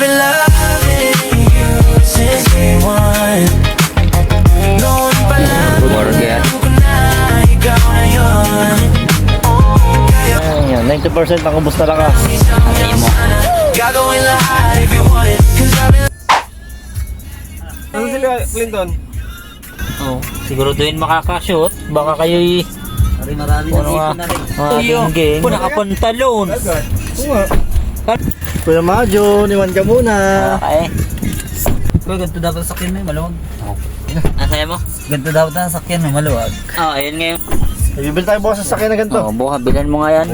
been loving you since day one. Noon pa lang Burger. ko na ikaw na yun. Ayan, 90% ang ubos na lakas. Atay mo. Gagawin lahat if you want it. Cause I've been Ano sila, Clinton? Oh, siguraduhin makakashoot. Baka kayo'y Marami na dito na rin. mga gang. Nakapantalon. Oo nga. Kuya Majo, niwan ka muna. Okay. Kuya, ganito dapat sakyan mo, maluwag. Ang saya mo? Ganito dapat ang sakyan mo, maluwag. Ayun ngayon. Bibili tayo bukas sa sakyan na ganito. Bukas, bilan mo nga yan.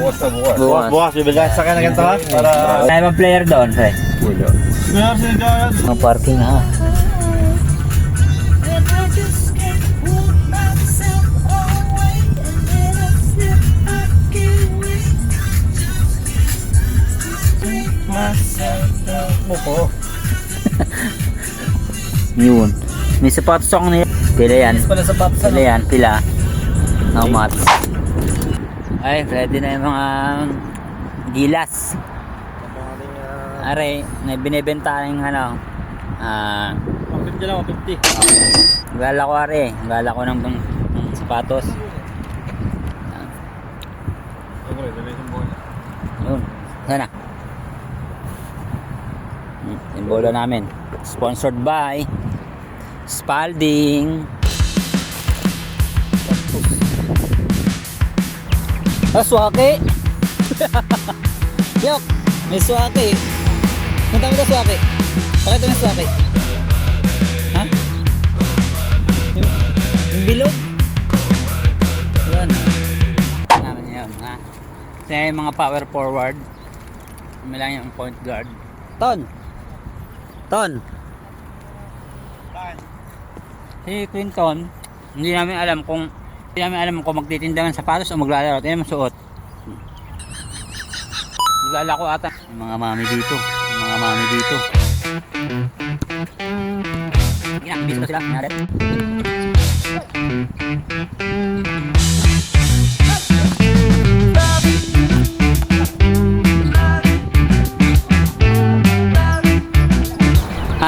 Bukas, bibili tayo sa sakyan na ganito ha. Para... Tayo mga player doon, Fred. Meron sila dyan. Mga parking ha. And I just can't pull myself away, and then I slip, I can't wait. Opo. Yun. May sapatos ako nila. Pila yan. Pala sa patos, Pila yan. Pila. How much? Ay, ready na yung mga gilas. Are, may binibenta yung ano. 150 lang, 150. Gala ko are. Gala ko ng sapatos. Yun. Sana. Yung bola namin. Sponsored by Spalding. Swake. Yok, may swake. Punta mo na swake. Pakita mo yung swake. Ha? Yung bilog. Yan. Naman yun, ha? Kaya yung mga power forward. May lang yung point guard. Ton! Ton! Si Clinton, hindi namin alam kung magtitinda ng sapatos o maglalaro. Ito yung suot. Maglalako ata. Yung mga mami dito. Ginakabis ko sila. Naret.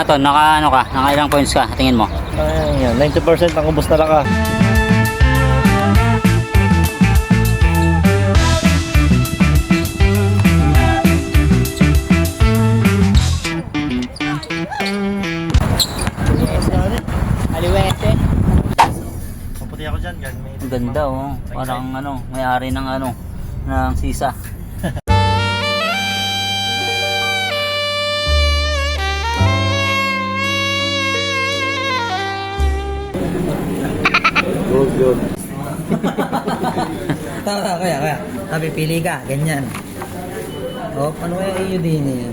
Ton, naka ilang points ka? Tingin mo. Ayan, 90% ang ubos na lakas. Aliwete. Maputi ako dyan, gan. Ang ganda oh. Parang may-ari ng ng sisa. Good. Tara, kaya. Sabi, pili ka, ganyan. O, ano kaya iyo din eh?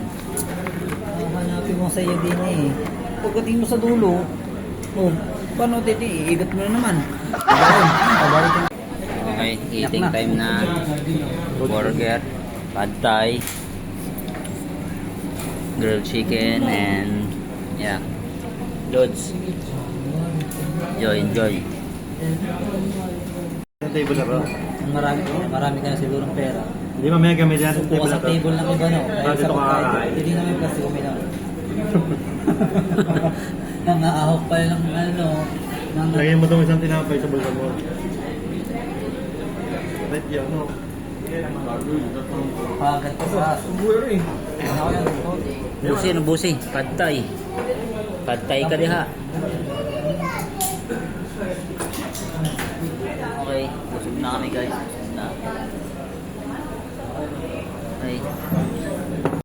Hanapin mo sa iyo din eh. Pagdating mo sa dulo, paano din eh? Iigot mo na naman. Okay, eating time na. Burger, pad thai, grilled chicken, and yeah, loads. Enjoy. Yung table na ro. Marami ka na sigurong pera. Hindi mamaya gamit yan sa table Bukas na sa to. table ng iba no. Bakit ito kakakain? Hindi naman yung plastic uminom. Nangaahok pa lang Lagyan mo itong isang tinapay sa bulsa mo. Right yan, no? Pagat ka sa Busi, pad thai. Pad thai ka diha. Okay, busog na kami guys. Busog na.